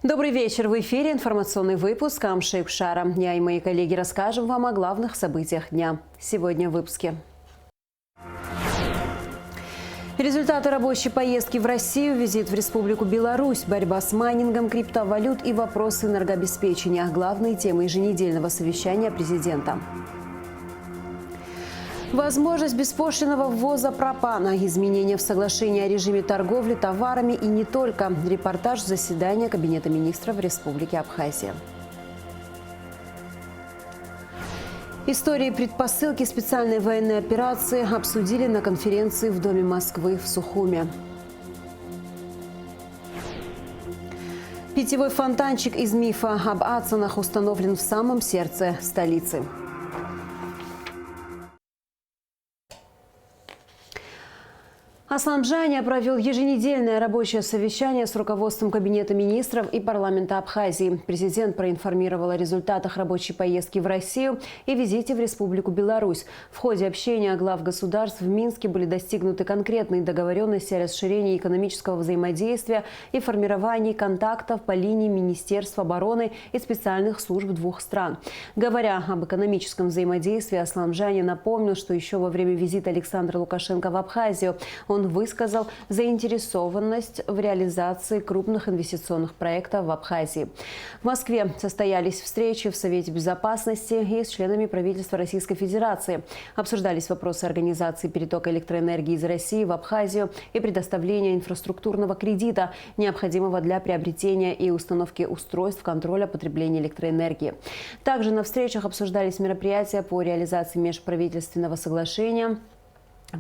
Добрый вечер. В эфире информационный выпуск Амшейк Шара. Я и мои коллеги расскажем вам о главных событиях дня. Сегодня в выпуске. Результаты рабочей поездки в Россию, визит в Республику Беларусь, борьба с майнингом криптовалют и вопросы энергообеспечения. Главные темы еженедельного совещания президента. Возможность беспошлинного ввоза пропана, изменения в соглашении о режиме торговли товарами и не только. Репортаж заседания Кабинета министров Республики Абхазия. Истории и предпосылки специальной военной операции обсудили на конференции в Доме Москвы в Сухуме. Питьевой фонтанчик из мифа об Ацанах установлен в самом сердце столицы. Аслан Джаня провел еженедельное рабочее совещание с руководством Кабинета министров и парламента Абхазии. Президент проинформировал о результатах рабочей поездки в Россию и визите в Республику Беларусь. В ходе общения глав государств в Минске были достигнуты конкретные договоренности о расширении экономического взаимодействия и формировании контактов по линии Министерств обороны и специальных служб двух стран. Говоря об экономическом взаимодействии, Аслан Джаня напомнил, что еще во время визита Александра Лукашенко в Абхазию он высказал заинтересованность в реализации крупных инвестиционных проектов в Абхазии. В Москве состоялись встречи в Совете Безопасности и с членами правительства Российской Федерации. Обсуждались вопросы организации перетока электроэнергии из России в Абхазию и предоставления инфраструктурного кредита, необходимого для приобретения и установки устройств контроля потребления электроэнергии. Также на встречах обсуждались мероприятия по реализации межправительственного соглашения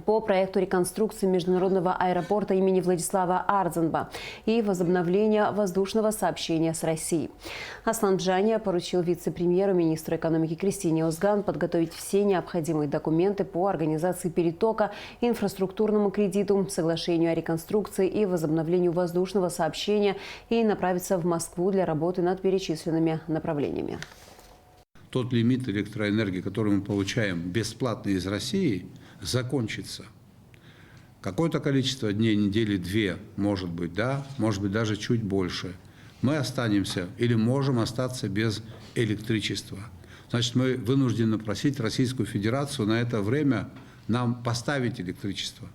по проекту реконструкции международного аэропорта имени Владислава Ардзенба и возобновления воздушного сообщения с Россией. Аслан Джаня поручил вице-премьеру, министру экономики Кристине Озган подготовить все необходимые документы по организации перетока, инфраструктурному кредиту, соглашению о реконструкции и возобновлению воздушного сообщения и направиться в Москву для работы над перечисленными направлениями. Тот лимит электроэнергии, который мы получаем бесплатно из России, закончится. Какое-то количество дней, недели, две, может быть, да, может быть, даже чуть больше. Мы останемся или можем остаться без электричества. Значит, мы вынуждены просить Российскую Федерацию на это время нам поставить электричество.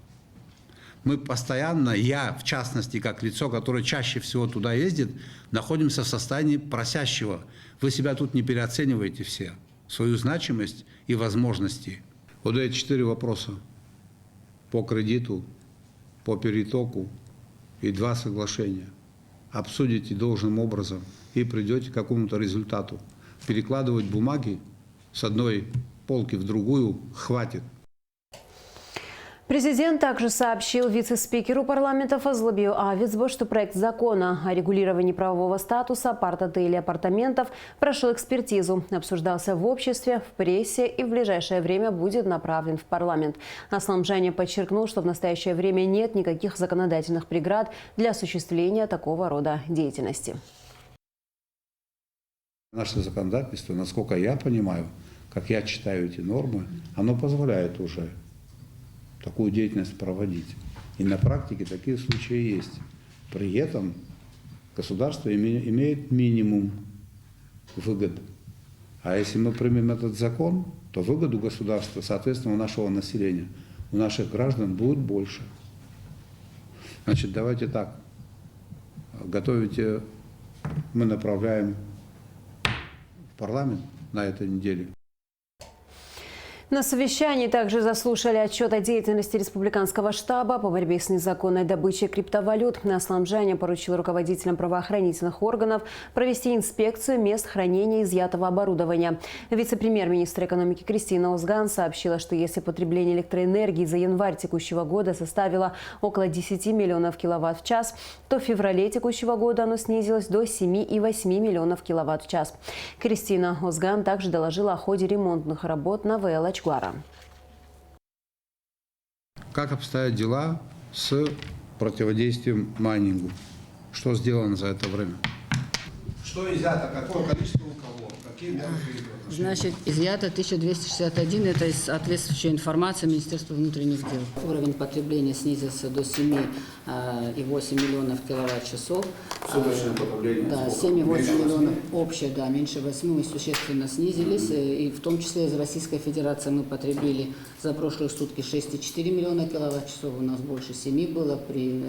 Мы постоянно, я в частности, как лицо, которое чаще всего туда ездит, находимся в состоянии просящего. Вы себя тут не переоцениваете все, свою значимость и возможности. Вот эти 4 вопроса по кредиту, по перетоку и 2 соглашения обсудите должным образом и придете к какому-то результату. Перекладывать бумаги с одной полки в другую хватит. Президент также сообщил вице-спикеру парламента Фазлыбию Авицбо, что проект закона о регулировании правового статуса апарт-отелей и апартаментов прошел экспертизу, обсуждался в обществе, в прессе и в ближайшее время будет направлен в парламент. Аслан Джаня подчеркнул, что в настоящее время нет никаких законодательных преград для осуществления такого рода деятельности. Наше законодательство, насколько я понимаю, как я читаю эти нормы, оно позволяет уже такую деятельность проводить. И на практике такие случаи есть. При этом государство имеет минимум выгод. А если мы примем этот закон, то выгоду государства, соответственно, у нашего населения, у наших граждан будет больше. Значит, давайте так. Готовите, мы направляем в парламент на этой неделе. На совещании также заслушали отчет о деятельности республиканского штаба по борьбе с незаконной добычей криптовалют. Аслан Джаня поручил руководителям правоохранительных органов провести инспекцию мест хранения изъятого оборудования. Вице-премьер-министр экономики Кристина Озган сообщила, что если потребление электроэнергии за январь текущего года составило около 10 миллионов киловатт в час, то в феврале текущего года оно снизилось до 7,8 миллионов киловатт в час. Кристина Озган также доложила о ходе ремонтных работ на ВЛ Ачгуара. Как обстоят дела с противодействием майнингу? Что сделано за это время? Что изъято, какое количество у кого, какие меры приняты? Значит, изъято 1261, это из соответствующей информации Министерства внутренних дел. Уровень потребления снизился до 7,8 миллионов киловатт-часов. Суточное потребление? Да, 7,8 миллионов общее, да, меньше 8 мы существенно снизились. И в том числе из Российской Федерации мы потребили за прошлые сутки 6,4 миллиона киловатт-часов, у нас больше 7 было при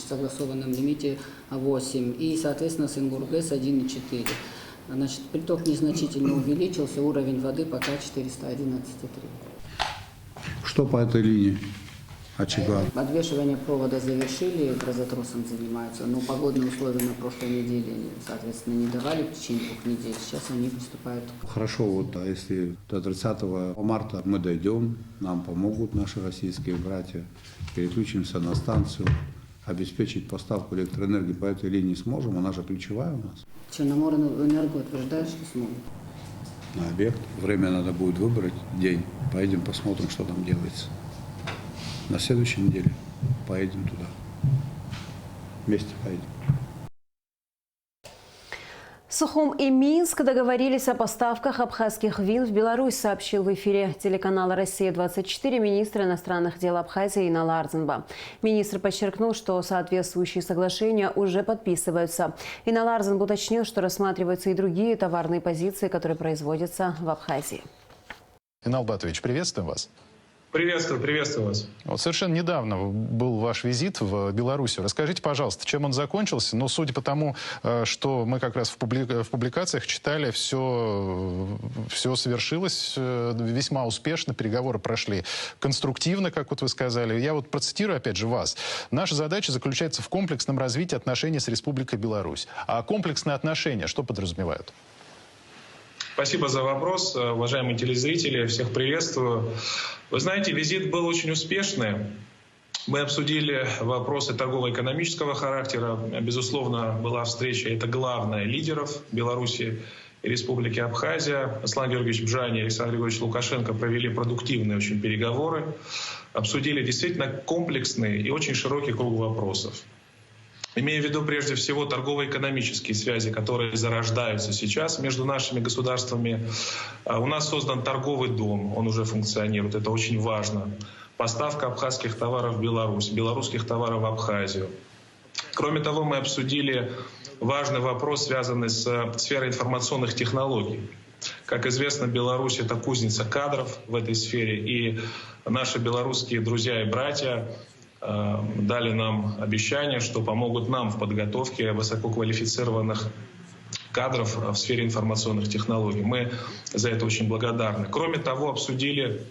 согласованном лимите 8. И, соответственно, с НГУРГЭС 1,4. Значит, приток незначительно увеличился, уровень воды пока 411,3. Что по этой линии? Очага. Подвешивание провода завершили, газотросом занимаются, но погодные условия на прошлой неделе, соответственно, не давали в течение 2 недель. Сейчас они приступают. Хорошо, вот, а если до 30 марта мы дойдем, нам помогут наши российские братья, переключимся на станцию, обеспечить поставку электроэнергии по этой линии сможем, она же ключевая у нас. Черноморэнерго утверждает, что смогут. На объект. Время надо будет выбрать, день. Поедем посмотрим, что там делается. На следующей неделе поедем туда. Вместе поедем. Сухум и Минск договорились о поставках абхазских вин в Беларусь, сообщил в эфире телеканала «Россия-24» министр иностранных дел Абхазии Инал Арзанба. Министр подчеркнул, что соответствующие соглашения уже подписываются. Инал Арзанба уточнил, что рассматриваются и другие товарные позиции, которые производятся в Абхазии. Инал Батович, приветствуем вас. Приветствую вас. Вот совершенно недавно был ваш визит в Белоруссию. Расскажите, пожалуйста, чем он закончился? Ну, судя по тому, что мы как раз в публикациях читали, все совершилось весьма успешно, переговоры прошли конструктивно, как вот вы сказали. Я вот процитирую опять же вас. Наша задача заключается в комплексном развитии отношений с Республикой Беларусь. А комплексные отношения что подразумевают? Спасибо за вопрос, уважаемые телезрители, всех приветствую. Вы знаете, визит был очень успешный. Мы обсудили вопросы торгово-экономического характера. Безусловно, была встреча, это главное, лидеров Беларуси и Республики Абхазия. Аслан Георгиевич Бжани и Александр Григорьевич Лукашенко провели продуктивные очень переговоры. Обсудили действительно комплексный и очень широкий круг вопросов. Имея в виду прежде всего торгово-экономические связи, которые зарождаются сейчас между нашими государствами. У нас создан торговый дом, он уже функционирует, это очень важно. Поставка абхазских товаров в Беларусь, белорусских товаров в Абхазию. Кроме того, мы обсудили важный вопрос, связанный с сферой информационных технологий. Как известно, Беларусь — это кузница кадров в этой сфере, и наши белорусские друзья и братья дали нам обещание, что помогут нам в подготовке высококвалифицированных кадров в сфере информационных технологий. Мы за это очень благодарны. Кроме того, обсудили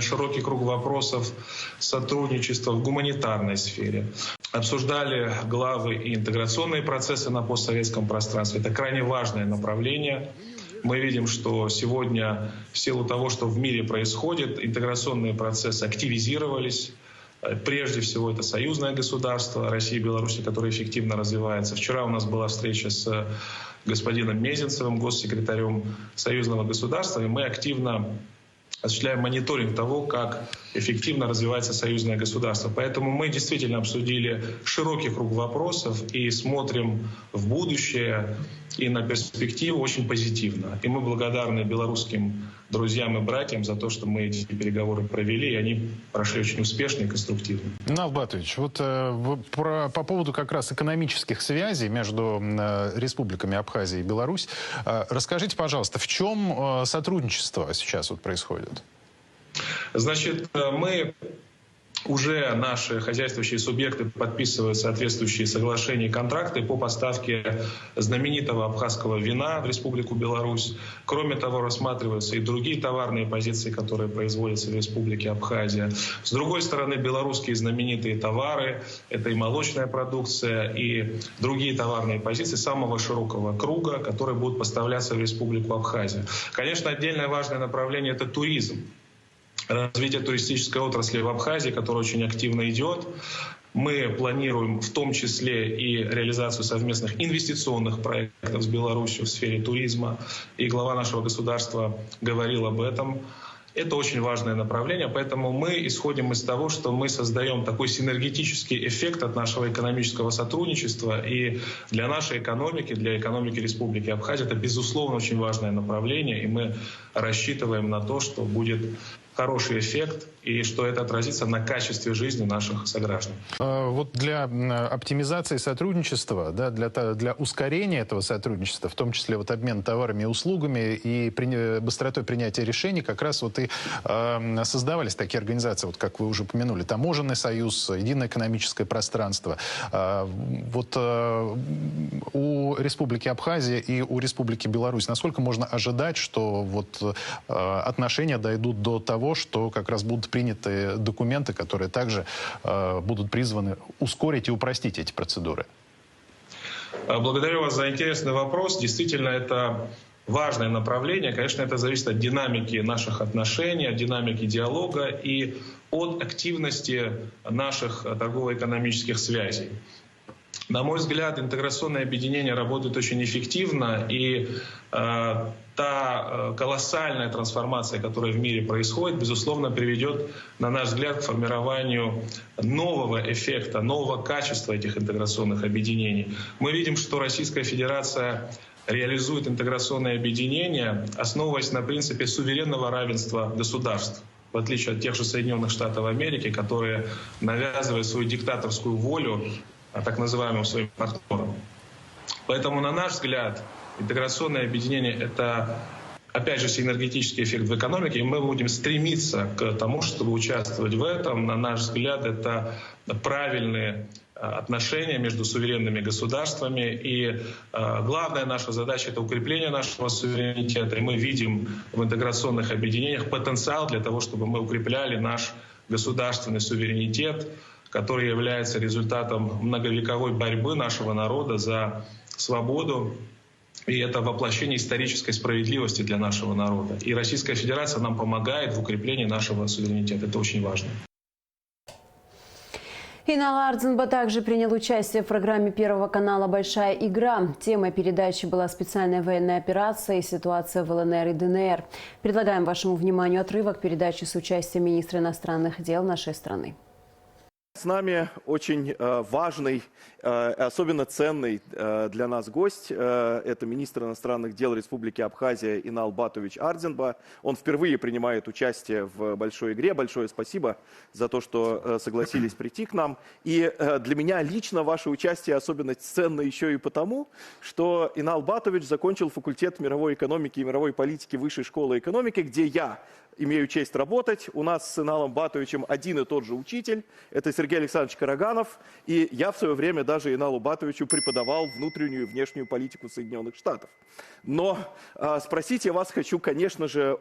широкий круг вопросов сотрудничества в гуманитарной сфере. Обсуждали главы и интеграционные процессы на постсоветском пространстве. Это крайне важное направление. Мы видим, что сегодня в силу того, что в мире происходит, интеграционные процессы активизировались. Прежде всего, это союзное государство России и Беларуси, которое эффективно развивается. Вчера у нас была встреча с господином Мезенцевым, госсекретарем союзного государства, и мы активно осуществляем мониторинг того, как эффективно развивается союзное государство. Поэтому мы действительно обсудили широкий круг вопросов и смотрим в будущее и на перспективу очень позитивно. И мы благодарны белорусским друзьям и братьям за то, что мы эти переговоры провели, и они прошли очень успешно и конструктивно. Инал Батович, вот по поводу как раз экономических связей между республиками Абхазия и Беларусь, расскажите, пожалуйста, в чем сотрудничество сейчас вот происходит? Значит, наши хозяйствующие субъекты подписывают соответствующие соглашения и контракты по поставке знаменитого абхазского вина в Республику Беларусь. Кроме того, рассматриваются и другие товарные позиции, которые производятся в Республике Абхазия. С другой стороны, белорусские знаменитые товары, это и молочная продукция, и другие товарные позиции самого широкого круга, которые будут поставляться в Республику Абхазия. Конечно, отдельное важное направление — это туризм. Развитие туристической отрасли в Абхазии, которое очень активно идет. Мы планируем в том числе и реализацию совместных инвестиционных проектов с Беларусью в сфере туризма. И глава нашего государства говорил об этом. Это очень важное направление, поэтому мы исходим из того, что мы создаем такой синергетический эффект от нашего экономического сотрудничества. И для нашей экономики, для экономики Республики Абхазия, это, безусловно, очень важное направление. И мы рассчитываем на то, что будет хороший эффект и что это отразится на качестве жизни наших сограждан. Вот для оптимизации сотрудничества, да, для ускорения этого сотрудничества, в том числе вот обмен товарами и услугами и быстротой принятия решений, как раз вот и создавались такие организации, вот как вы уже упомянули, Таможенный союз, Единое экономическое пространство. Вот у Республики Абхазия и у Республики Беларусь насколько можно ожидать, что вот отношения дойдут до того, что как раз будут приняты документы, которые также будут призваны ускорить и упростить эти процедуры? Благодарю вас за интересный вопрос. Действительно, это важное направление. Конечно, это зависит от динамики наших отношений, от динамики диалога и от активности наших торгово-экономических связей. На мой взгляд, интеграционное объединение работает очень эффективно, и та колоссальная трансформация, которая в мире происходит, безусловно, приведет, на наш взгляд, к формированию нового эффекта, нового качества этих интеграционных объединений. Мы видим, что Российская Федерация реализует интеграционное объединение, основываясь на принципе суверенного равенства государств, в отличие от тех же Соединенных Штатов Америки, которые навязывают свою диктаторскую волю так называемым своим партнерам. Поэтому, на наш взгляд, интеграционное объединение — это, опять же, синергетический эффект в экономике, и мы будем стремиться к тому, чтобы участвовать в этом. На наш взгляд, это правильные отношения между суверенными государствами. И главная наша задача — это укрепление нашего суверенитета. И мы видим в интеграционных объединениях потенциал для того, чтобы мы укрепляли наш государственный суверенитет, который является результатом многовековой борьбы нашего народа за свободу. И это воплощение исторической справедливости для нашего народа. И Российская Федерация нам помогает в укреплении нашего суверенитета. Это очень важно. Инал Ардзинба также принял участие в программе Первого канала «Большая игра». Темой передачи была специальная военная операция и ситуация в ЛНР и ДНР. Предлагаем вашему вниманию отрывок передачи с участием министра иностранных дел нашей страны. С нами очень важный, особенно ценный для нас гость. Это министр иностранных дел Республики Абхазия Инал Батович Ардзинба. Он впервые принимает участие в большой игре. Большое спасибо за то, что согласились прийти к нам. И для меня лично ваше участие особенно ценно еще и потому, что Инал Батович закончил факультет мировой экономики и мировой политики Высшей школы экономики, где я имею честь работать. У нас с Иналом Батовичем один и тот же учитель. Это Сергей Александрович Караганов. И я в свое время даже Иналу Батовичу преподавал внутреннюю и внешнюю политику Соединенных Штатов. Но спросить я вас хочу, конечно же,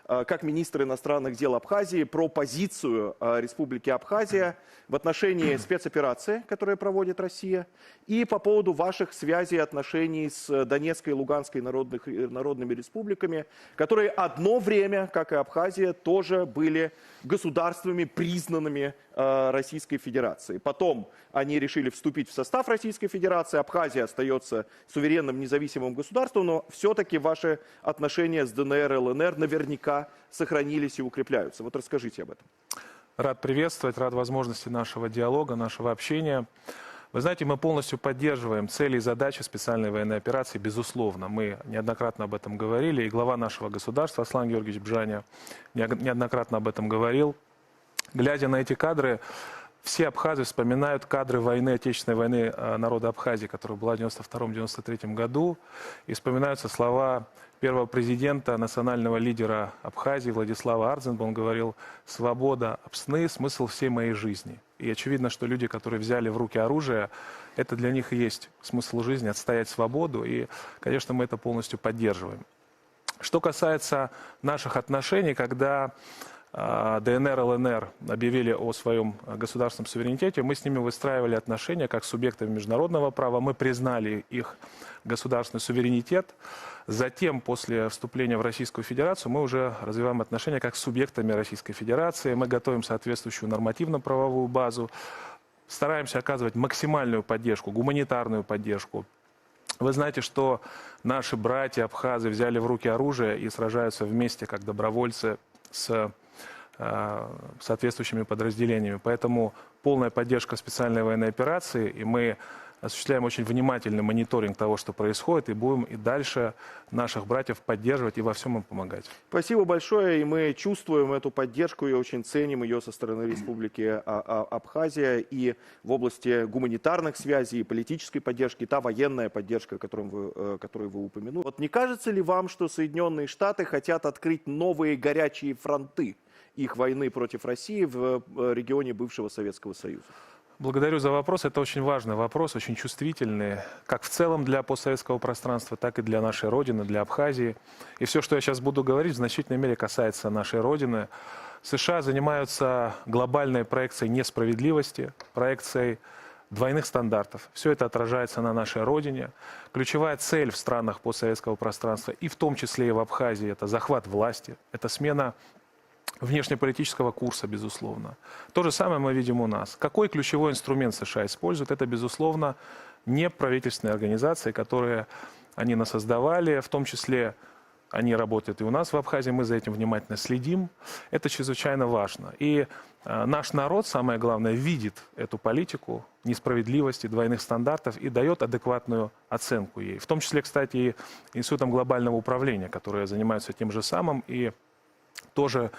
как министр иностранных дел Абхазии, про позицию Республики Абхазия в отношении спецоперации, которую проводит Россия, и по поводу ваших связей и отношений с Донецкой и Луганской народными республиками, которые одно время, как и Абхазия, тоже были государствами, признанными Российской Федерацией. Потом они решили вступить в состав Российской Федерации. Абхазия остается суверенным независимым государством, но все-таки ваши отношения с ДНР и ЛНР наверняка сохранились и укрепляются. Вот расскажите об этом. Рад приветствовать, рад возможности нашего диалога, нашего общения. Вы знаете, мы полностью поддерживаем цели и задачи специальной военной операции, безусловно. Мы неоднократно об этом говорили, и глава нашего государства Аслан Георгиевич Бжаня неоднократно об этом говорил. Глядя на эти кадры, все абхазы вспоминают кадры войны, Отечественной войны народа Абхазии, которая была в 1992-1993 году, и вспоминаются слова первого президента, национального лидера Абхазии Владислава Ардзинба. Он говорил: «Свобода Апсны – смысл всей моей жизни». И очевидно, что люди, которые взяли в руки оружие, это для них и есть смысл жизни – отстоять свободу. И, конечно, мы это полностью поддерживаем. Что касается наших отношений, когда ДНР, ЛНР объявили о своем государственном суверенитете, мы с ними выстраивали отношения как с субъектами международного права. Мы признали их государственный суверенитет. Затем, после вступления в Российскую Федерацию, мы уже развиваем отношения как с субъектами Российской Федерации. Мы готовим соответствующую нормативно-правовую базу, стараемся оказывать максимальную поддержку, гуманитарную поддержку. Вы знаете, что наши братья абхазы взяли в руки оружие и сражаются вместе как добровольцы с соответствующими подразделениями. Поэтому полная поддержка специальной военной операции, и мы осуществляем очень внимательный мониторинг того, что происходит, и будем и дальше наших братьев поддерживать и во всем им помогать. Спасибо большое, и мы чувствуем эту поддержку и очень ценим ее со стороны Республики Абхазия и в области гуманитарных связей, и политической поддержки, и та военная поддержка, которую вы упомянули. Вот не кажется ли вам, что Соединенные Штаты хотят открыть новые горячие фронты их войны против России в регионе бывшего Советского Союза? Благодарю за вопрос. Это очень важный вопрос, очень чувствительный, как в целом для постсоветского пространства, так и для нашей Родины, для Абхазии. И все, что я сейчас буду говорить, в значительной мере касается нашей Родины. США занимаются глобальной проекцией несправедливости, проекцией двойных стандартов. Все это отражается на нашей Родине. Ключевая цель в странах постсоветского пространства, и в том числе и в Абхазии, это захват власти, это смена внешнеполитического курса, безусловно. То же самое мы видим у нас. Какой ключевой инструмент США используют? Это, безусловно, неправительственные организации, которые они насоздавали, в том числе они работают и у нас в Абхазии, мы за этим внимательно следим. Это чрезвычайно важно. И наш народ, самое главное, видит эту политику несправедливости, двойных стандартов и дает адекватную оценку ей. В том числе, кстати, и Институтом глобального управления, которые занимаются тем же самым и тоже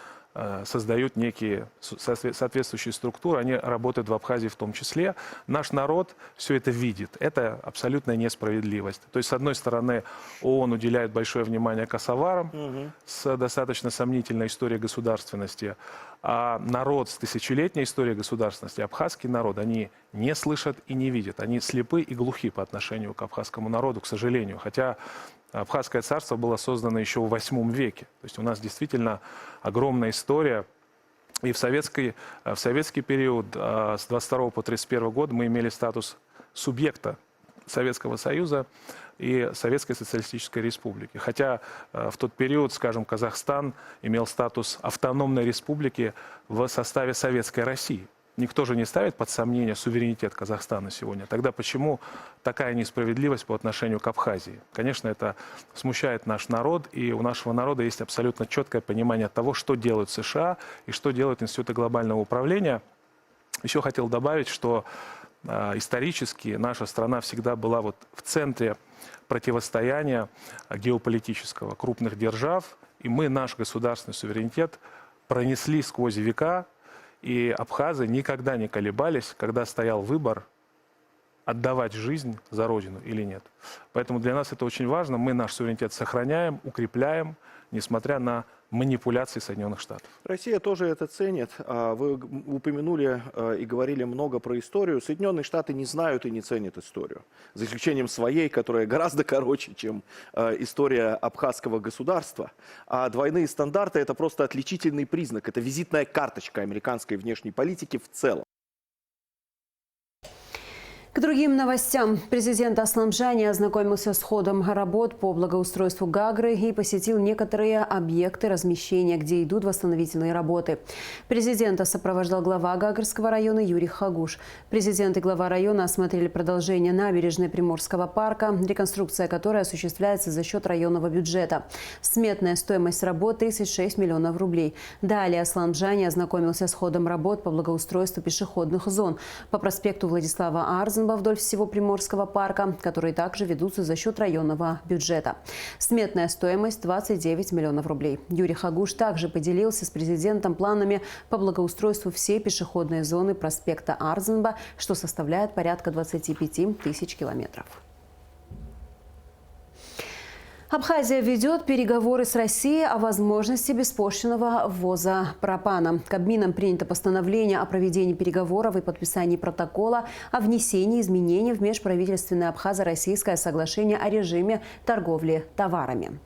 создают некие соответствующие структуры, они работают в Абхазии в том числе. Наш народ все это видит. Это абсолютная несправедливость. То есть, с одной стороны, ООН уделяет большое внимание косоварам с достаточно сомнительной историей государственности, а народ с тысячелетней историей государственности, абхазский народ, они не слышат и не видят. Они слепы и глухи по отношению к абхазскому народу, к сожалению. Хотя Абхазское царство было создано еще в VIII веке. То есть у нас действительно огромная история. И в советский период, с 22 по 31 год, мы имели статус субъекта Советского Союза и Советской Социалистической Республики. Хотя в тот период, скажем, Казахстан имел статус автономной республики в составе Советской России. Никто же не ставит под сомнение суверенитет Казахстана сегодня. Тогда почему такая несправедливость по отношению к Абхазии? Конечно, это смущает наш народ, и у нашего народа есть абсолютно четкое понимание того, что делают США и что делают институты глобального управления. Еще хотел добавить, что исторически наша страна всегда была вот в центре противостояния геополитического крупных держав, и мы наш государственный суверенитет пронесли сквозь века. И абхазы никогда не колебались, когда стоял выбор, отдавать жизнь за Родину или нет. Поэтому для нас это очень важно. Мы наш суверенитет сохраняем, укрепляем, несмотря на манипуляции Соединенных Штатов. Россия тоже это ценит. Вы упомянули и говорили много про историю. Соединенные Штаты не знают и не ценят историю. За исключением своей, которая гораздо короче, чем история абхазского государства. А двойные стандарты – это просто отличительный признак. Это визитная карточка американской внешней политики в целом. К другим новостям. Президент Аслан Джани ознакомился с ходом работ по благоустройству Гагры и посетил некоторые объекты размещения, где идут восстановительные работы. Президента сопровождал глава Гагрского района Юрий Хагуш. Президент и глава района осмотрели продолжение набережной Приморского парка, реконструкция которой осуществляется за счет районного бюджета. Сметная стоимость работ – 36 миллионов рублей. Далее Аслан Джани ознакомился с ходом работ по благоустройству пешеходных зон по проспекту Владислава Арзенбаха вдоль всего Приморского парка, которые также ведутся за счет районного бюджета. Сметная стоимость – 29 миллионов рублей. Юрий Хагуш также поделился с президентом планами по благоустройству всей пешеходной зоны проспекта Арзенба, что составляет порядка 25 тысяч километров. Абхазия ведет переговоры с Россией о возможности беспошлинного ввоза пропана. Кабмином принято постановление о проведении переговоров и подписании протокола о внесении изменений в межправительственное абхазо-российское соглашение о режиме торговли товарами.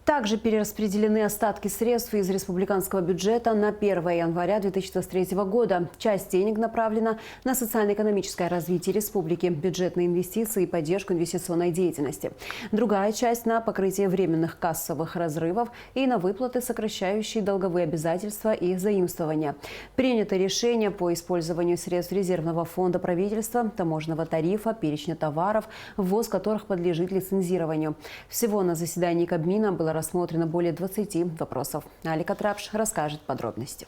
Также перераспределены остатки средств из республиканского бюджета на 1 января 2023 года. Часть денег направлена на социально-экономическое развитие республики, бюджетные инвестиции и поддержку инвестиционной деятельности. Другая часть на покрытие временных кассовых разрывов и на выплаты, сокращающие долговые обязательства и заимствования. Принято решение по использованию средств резервного фонда правительства, таможенного тарифа, перечня товаров, ввоз которых подлежит лицензированию. Всего на заседании Кабмина было рассмотрено более 20 вопросов. Алика Трапш расскажет подробности.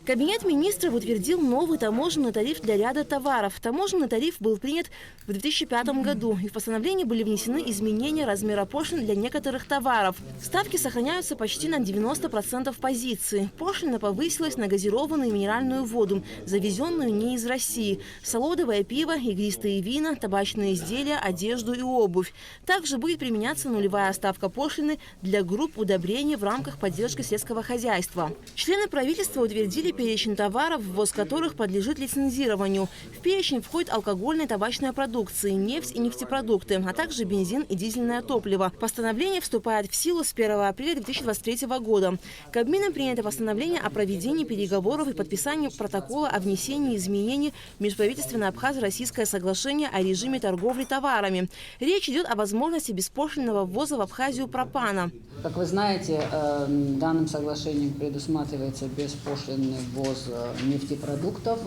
Кабинет министров утвердил новый таможенный тариф для ряда товаров. Таможенный тариф был принят в 2005 году, и в постановлении были внесены изменения размера пошлин для некоторых товаров. Ставки сохраняются почти на 90% позиций. Пошлина повысилась на газированную и минеральную воду, завезенную не из России, солодовое пиво, игристые вина, табачные изделия, одежду и обувь. Также будет применяться нулевая ставка пошлины для групп удобрений в рамках поддержки сельского хозяйства. Члены правительства утвердили перечень товаров, ввоз которых подлежит лицензированию. В перечень входит алкогольная и табачная продукция, нефть и нефтепродукты, а также бензин и дизельное топливо. Постановление вступает в силу с 1 апреля 2023 года. Кабмином принято постановление о проведении переговоров и подписании протокола о внесении изменений в межправительственное Абхазо-Российское соглашение о режиме торговли товарами. Речь идет о возможности беспошлинного ввоза в Абхазию пропана. Как вы знаете, данным соглашением предусматривается беспошлинный ввоз нефтепродуктов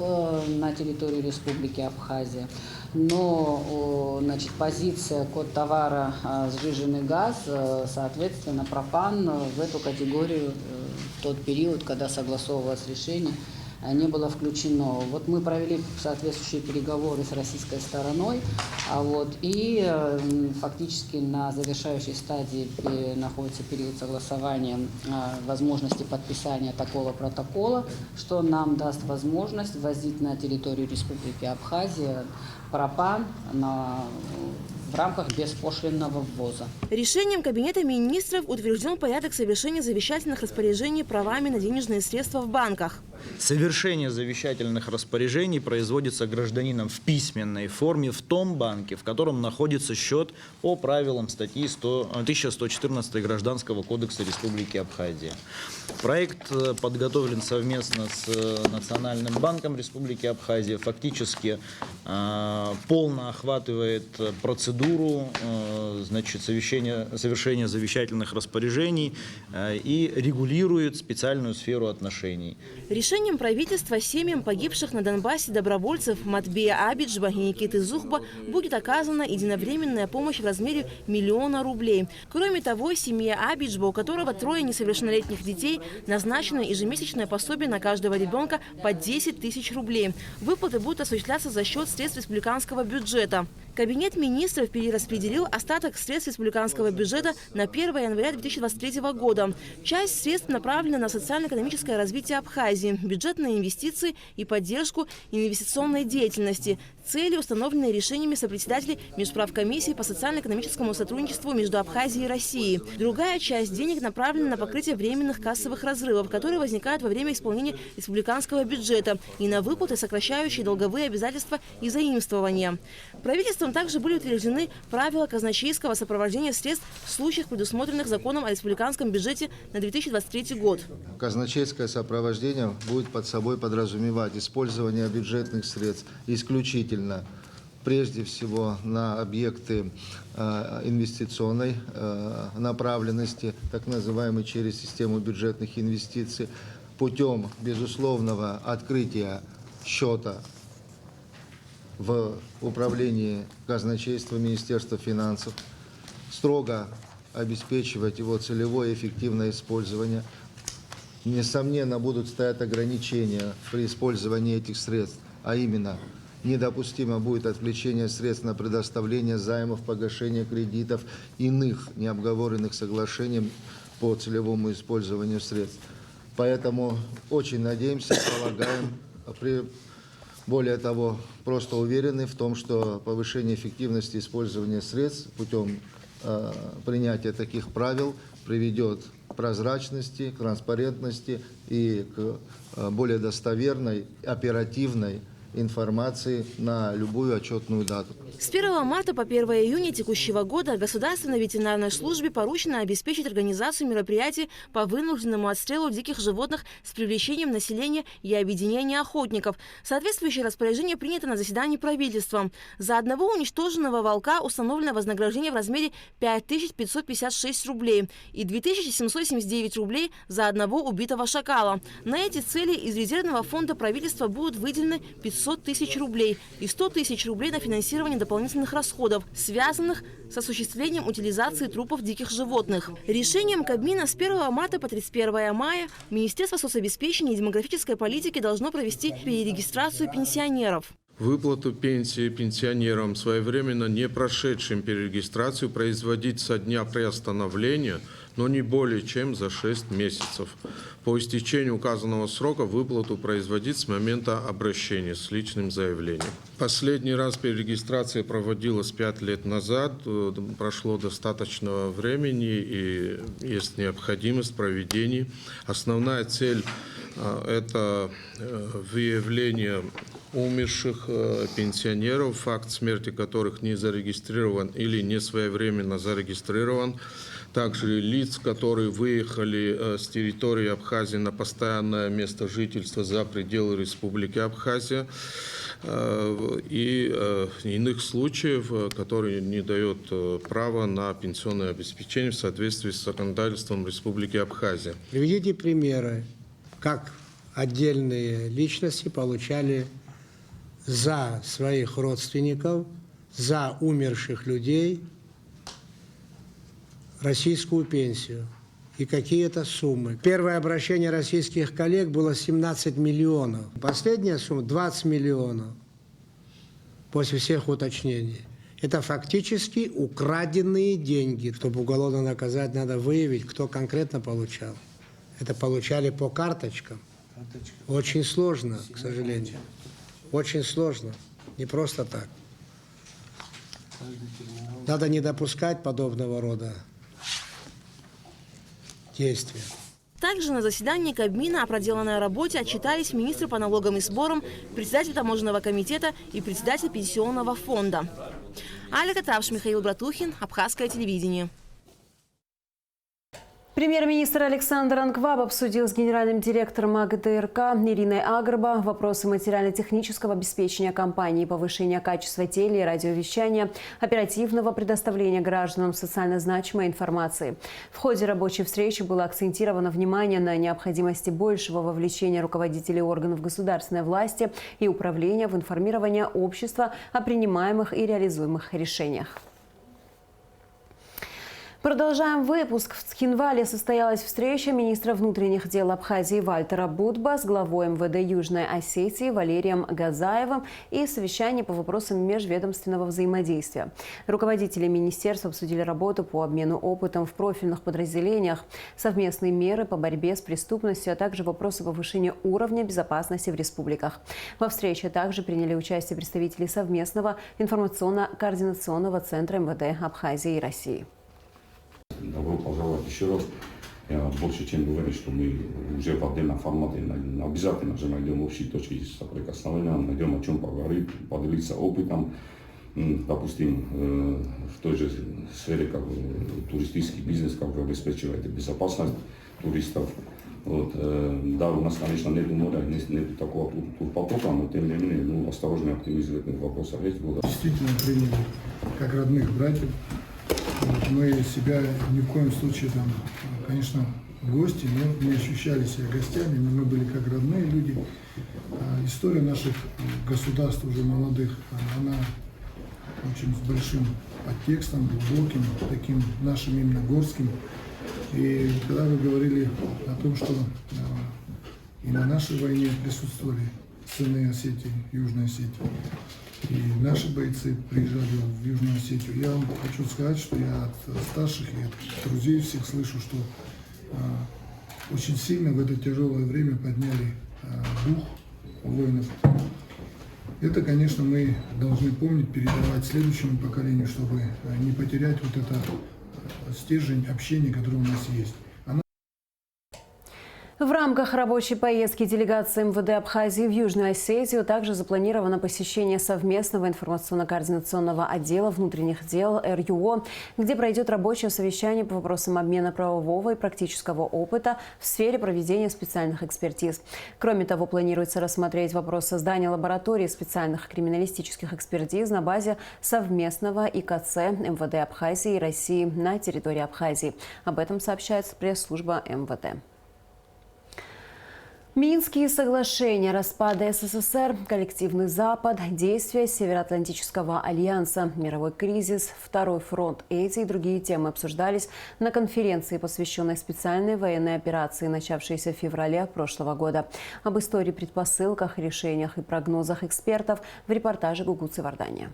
на территорию Республики Абхазия. Но, значит, позиция код товара сжиженный газ, соответственно, пропан в эту категорию в тот период, когда согласовывалось решение, не было включено. Вот мы провели соответствующие переговоры с российской стороной, и фактически на завершающей стадии находится период согласования возможности подписания такого протокола, что нам даст возможность ввозить на территорию Республики Абхазия пропан в рамках беспошлинного ввоза. Решением Кабинета министров утвержден порядок совершения завещательных распоряжений правами на денежные средства в банках. Совершение завещательных распоряжений производится гражданином в письменной форме в том банке, в котором находится счет по правилам статьи 1114 Гражданского кодекса Республики Абхазия. Проект подготовлен совместно с Национальным банком Республики Абхазия. Фактически полно охватывает процедуру совершения завещательных распоряжений и регулирует специальную сферу отношений. Решением правительства семьям погибших на Донбассе добровольцев Матбея Абиджба и Никиты Зухба будет оказана единовременная помощь в размере 1 миллиона рублей. Кроме того, семье Абиджба, у которого 3 несовершеннолетних детей, назначено ежемесячное пособие на каждого ребенка по 10 тысяч рублей. Выплаты будут осуществляться за счет средств республиканского бюджета. Кабинет министров перераспределил остаток средств республиканского бюджета на 1 января 2023 года. Часть средств направлена на социально-экономическое развитие Абхазии, бюджетные инвестиции и поддержку инвестиционной деятельности. Цели, установленные решениями сопредседателей Межправкомиссии по социально-экономическому сотрудничеству между Абхазией и Россией. Другая часть денег направлена на покрытие временных кассовых разрывов, которые возникают во время исполнения республиканского бюджета, и на выплаты, сокращающие долговые обязательства и заимствования. Правительством также были утверждены правила казначейского сопровождения средств в случаях, предусмотренных законом о республиканском бюджете на 2023 год. Казначейское сопровождение будет под собой подразумевать использование бюджетных средств исключительно, прежде всего, на объекты инвестиционной направленности, так называемые через систему бюджетных инвестиций, путем безусловного открытия счета в управлении казначейства Министерства финансов, строго обеспечивать его целевое и эффективное использование. Несомненно, будут стоять ограничения при использовании этих средств, а именно недопустимо будет отвлечение средств на предоставление займов, погашение кредитов, иных необговоренных соглашений по целевому использованию средств. Поэтому очень надеемся, полагаем, более того, просто уверены в том, что повышение эффективности использования средств путем принятия таких правил приведет к прозрачности, к транспарентности и к более достоверной, оперативной информации на любую отчетную дату. С 1 марта по 1 июня текущего года Государственной ветеринарной службе поручено обеспечить организацию мероприятий по вынужденному отстрелу диких животных с привлечением населения и объединения охотников. Соответствующее распоряжение принято на заседании правительства. За одного уничтоженного волка установлено вознаграждение в размере 5556 рублей и 2779 рублей за одного убитого шакала. На эти цели из резервного фонда правительства будут выделены 500 600 тысяч рублей и 100 тысяч рублей на финансирование дополнительных расходов, связанных с осуществлением утилизации трупов диких животных. Решением Кабмина с 1 марта по 31 мая Министерство соцобеспечения и демографической политики должно провести перерегистрацию пенсионеров. Выплату пенсии пенсионерам, своевременно не прошедшим перерегистрацию, производить со дня приостановления, но не более чем за 6 месяцев. По истечению указанного срока выплату производить с момента обращения с личным заявлением. Последний раз перерегистрация проводилась 5 лет назад. Прошло достаточно времени и есть необходимость проведения. Основная цель – это выявление умерших пенсионеров, факт смерти которых не зарегистрирован или не своевременно зарегистрирован. Также лиц, которые выехали с территории Абхазии на постоянное место жительства за пределы Республики Абхазия и иных случаев, которые не дают права на пенсионное обеспечение в соответствии с законодательством Республики Абхазия. Приведите примеры, как отдельные личности получали за своих родственников, за умерших людей российскую пенсию. И какие это суммы. Первое обращение российских коллег было 17 миллионов. Последняя сумма 20 миллионов. После всех уточнений. Это фактически украденные деньги. Чтобы уголовно наказать, надо выявить, кто конкретно получал. Это получали по карточкам. Очень сложно, к сожалению. Очень сложно. Не просто так. Надо не допускать подобного рода действия. Также на заседании Кабмина о проделанной работе отчитались министр по налогам и сборам, председатель таможенного комитета и председатель пенсионного фонда. Аля Катавш, Михаил Братухин, Абхазское телевидение. Премьер-министр Александр Анкваб обсудил с генеральным директором АГТРК Ириной Агрба вопросы материально-технического обеспечения компании, повышения качества теле- и радиовещания, оперативного предоставления гражданам социально значимой информации. В ходе рабочей встречи было акцентировано внимание на необходимости большего вовлечения руководителей органов государственной власти и управления в информирование общества о принимаемых и реализуемых решениях. Продолжаем выпуск. В Цхинвале состоялась встреча министра внутренних дел Абхазии Вальтера Будба с главой МВД Южной Осетии Валерием Газаевым и совещание по вопросам межведомственного взаимодействия. Руководители министерства обсудили работу по обмену опытом в профильных подразделениях, совместные меры по борьбе с преступностью, а также вопросы повышения уровня безопасности в республиках. Во встрече также приняли участие представители совместного информационно-координационного центра МВД Абхазии и России. Добро пожаловать еще раз. Я больше чем уверен, что мы уже в отдельном формате обязательно же найдем общие точки соприкосновения, найдем о чем поговорить, поделиться опытом. Допустим, в той же сфере, как туристический бизнес, как вы обеспечиваете безопасность туристов. Вот. Да, у нас, конечно, нет моря, нет такого турпотока, но тем не менее, осторожный оптимизм в этих вопросах есть. Действительно приняли как родных братьев. Мы себя ни в коем случае, там, конечно, гости, но не ощущали себя гостями, но мы были как родные люди. История наших государств уже молодых, она очень с большим подтекстом, глубоким, таким нашим именно горским. И когда вы говорили о том, что и на нашей войне присутствовали сыны Осетии, Южной Осетии, и наши бойцы приезжали в Южную Осетию. Я вам хочу сказать, что я от старших и от друзей всех слышу, что очень сильно в это тяжелое время подняли дух воинов. Это, конечно, мы должны помнить, передавать следующему поколению, чтобы не потерять вот этот стержень общения, который у нас есть. В рамках рабочей поездки делегации МВД Абхазии в Южную Осетию также запланировано посещение совместного информационно-координационного отдела внутренних дел РЮО, где пройдет рабочее совещание по вопросам обмена правового и практического опыта в сфере проведения специальных экспертиз. Кроме того, планируется рассмотреть вопрос создания лаборатории специальных криминалистических экспертиз на базе совместного ИКЦ МВД Абхазии и России на территории Абхазии. Об этом сообщает пресс-служба МВД. Минские соглашения, распада СССР, коллективный Запад, действия Североатлантического альянса, мировой кризис, второй фронт. Эти и другие темы обсуждались на конференции, посвященной специальной военной операции, начавшейся в феврале прошлого года. Об истории, предпосылках, решениях и прогнозах экспертов в репортаже Гугуцы Вардания.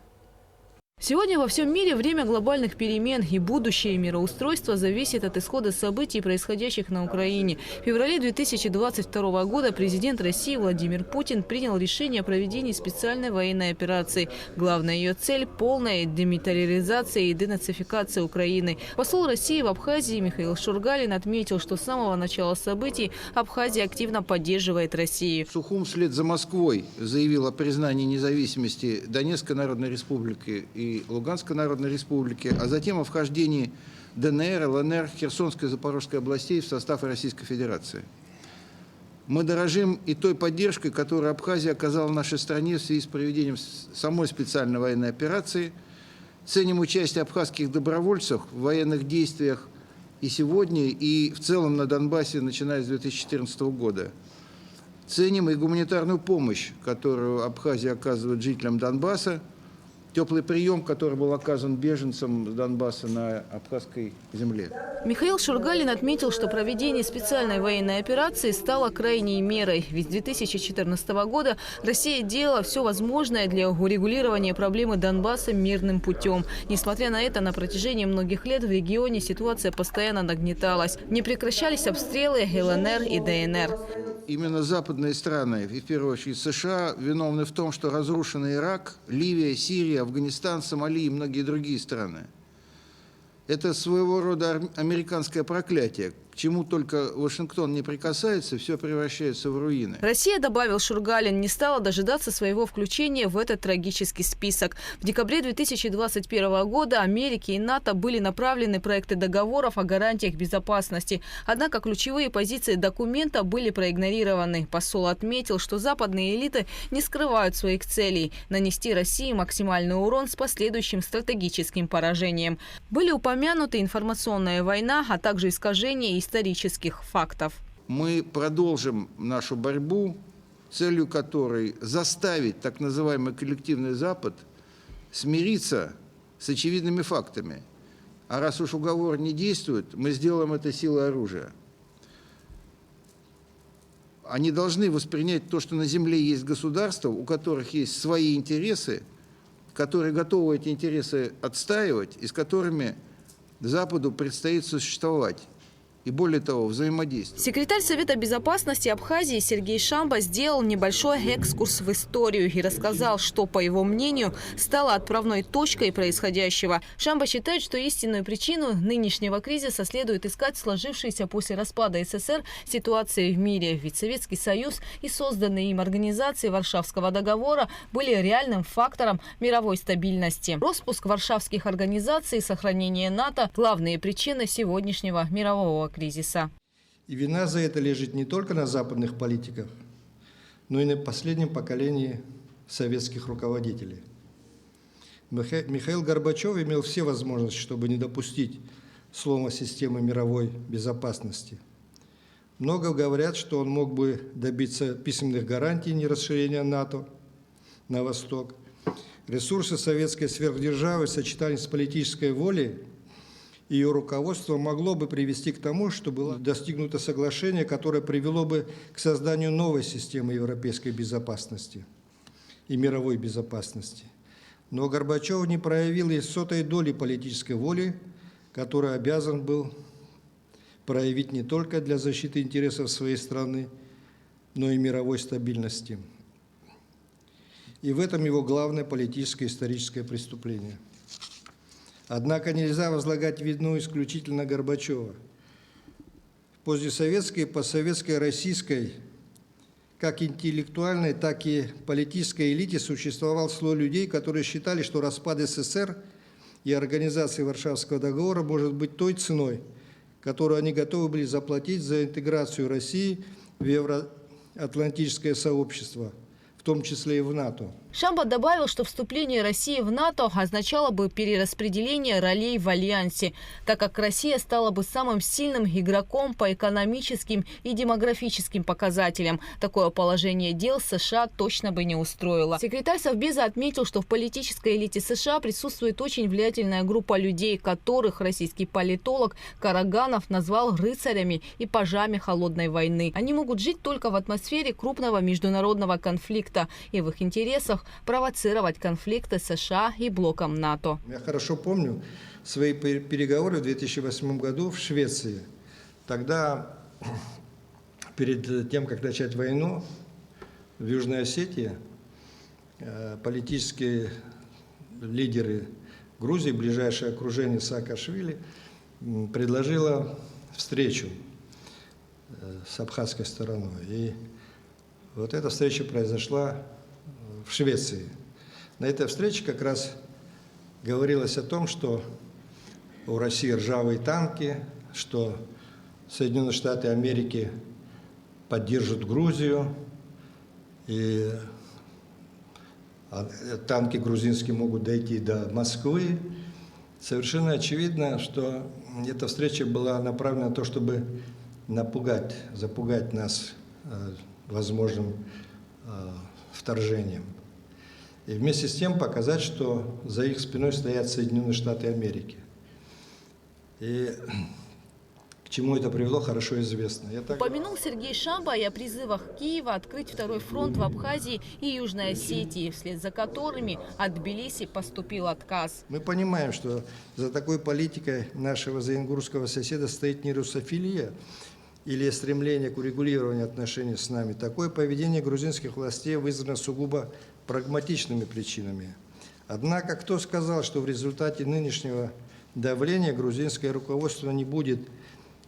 Сегодня во всем мире время глобальных перемен, и будущее мироустройства зависит от исхода событий, происходящих на Украине. В феврале 2022 года президент России Владимир Путин принял решение о проведении специальной военной операции. Главная ее цель – полная демилитаризация и денацификация Украины. Посол России в Абхазии Михаил Шургалин отметил, что с самого начала событий Абхазия активно поддерживает Россию. Сухум вслед за Москвой заявил о признании независимости Донецкой Народной Республики и Луганской Народной Республики, а затем о вхождении ДНР, ЛНР, Херсонской и Запорожской областей в состав Российской Федерации. Мы дорожим и той поддержкой, которую Абхазия оказала нашей стране в связи с проведением самой специальной военной операции. Ценим участие абхазских добровольцев в военных действиях и сегодня, и в целом на Донбассе, начиная с 2014 года. Ценим и гуманитарную помощь, которую Абхазия оказывает жителям Донбасса, теплый прием, который был оказан беженцам Донбасса на абхазской земле. Михаил Шургалин отметил, что проведение специальной военной операции стало крайней мерой. Ведь с 2014 года Россия делала все возможное для урегулирования проблемы Донбасса мирным путем. Несмотря на это, на протяжении многих лет в регионе ситуация постоянно нагнеталась. Не прекращались обстрелы ЛНР и ДНР. Именно западные страны, и в первую очередь США, виновны в том, что разрушены Ирак, Ливия, Сирия, Афганистан, Сомали и многие другие страны. Это своего рода американское проклятие. К чему только Вашингтон не прикасается, все превращается в руины. Россия, добавил Шургалин, не стала дожидаться своего включения в этот трагический список. В декабре 2021 года Америке и НАТО были направлены проекты договоров о гарантиях безопасности. Однако ключевые позиции документа были проигнорированы. Посол отметил, что западные элиты не скрывают своих целей – нанести России максимальный урон с последующим стратегическим поражением. Были упомянуты информационная война, а также искажение исторических фактов. Мы продолжим нашу борьбу, целью которой заставить так называемый коллективный Запад смириться с очевидными фактами. А раз уж уговор не действует, мы сделаем это силой оружия. Они должны воспринять то, что на земле есть государства, у которых есть свои интересы, которые готовы эти интересы отстаивать и с которыми Западу предстоит существовать. И более того, взаимодействие. Секретарь Совета безопасности Абхазии Сергей Шамба сделал небольшой экскурс в историю и рассказал, что, по его мнению, стало отправной точкой происходящего. Шамба считает, что истинную причину нынешнего кризиса следует искать в сложившейся после распада СССР ситуации в мире. Ведь Советский Союз и созданные им организации Варшавского договора были реальным фактором мировой стабильности. Распуск варшавских организаций и сохранение НАТО – главные причины сегодняшнего мирового кризиса. И вина за это лежит не только на западных политиках, но и на последнем поколении советских руководителей. Михаил Горбачев имел все возможности, чтобы не допустить слома системы мировой безопасности. Много говорят, что он мог бы добиться письменных гарантий нерасширения НАТО на восток. Ресурсы советской сверхдержавы в сочетании с политической волей ее руководство могло бы привести к тому, что было достигнуто соглашение, которое привело бы к созданию новой системы европейской безопасности и мировой безопасности. Но Горбачев не проявил и сотой доли политической воли, которую обязан был проявить не только для защиты интересов своей страны, но и мировой стабильности. И в этом его главное политическое и историческое преступление. Однако нельзя возлагать вину исключительно Горбачева. В позднесоветской, постсоветской, российской, как интеллектуальной, так и политической элите существовал слой людей, которые считали, что распад СССР и организация Варшавского договора может быть той ценой, которую они готовы были заплатить за интеграцию России в евроатлантическое сообщество, в том числе и в НАТО. Шамба добавил, что вступление России в НАТО означало бы перераспределение ролей в альянсе, так как Россия стала бы самым сильным игроком по экономическим и демографическим показателям. Такое положение дел США точно бы не устроило. Секретарь Совбеза отметил, что в политической элите США присутствует очень влиятельная группа людей, которых российский политолог Караганов назвал рыцарями и пажами холодной войны. Они могут жить только в атмосфере крупного международного конфликта, и в их интересах провоцировать конфликты с США и блоком НАТО. Я хорошо помню свои переговоры в 2008 году в Швеции. Тогда, перед тем, как начать войну в Южной Осетии, политические лидеры Грузии, ближайшее окружение Саакашвили, предложило встречу с абхазской стороной. И вот эта встреча произошла в Швеции. На этой встрече как раз говорилось о том, что у России ржавые танки, что Соединенные Штаты Америки поддержат Грузию, и танки грузинские могут дойти до Москвы. Совершенно очевидно, что эта встреча была направлена на то, чтобы запугать нас возможным вторжением. И вместе с тем показать, что за их спиной стоят Соединенные Штаты Америки. И к чему это привело, хорошо известно. Упомянул Сергей Шамба и о призывах Киева открыть второй фронт в Абхазии и Южной Осетии, вслед за которыми от Тбилиси поступил отказ. Мы понимаем, что за такой политикой нашего заингурского соседа стоит не русофилия или стремление к урегулированию отношений с нами. Такое поведение грузинских властей вызвано сугубо прагматичными причинами. Однако, кто сказал, что в результате нынешнего давления грузинское руководство не будет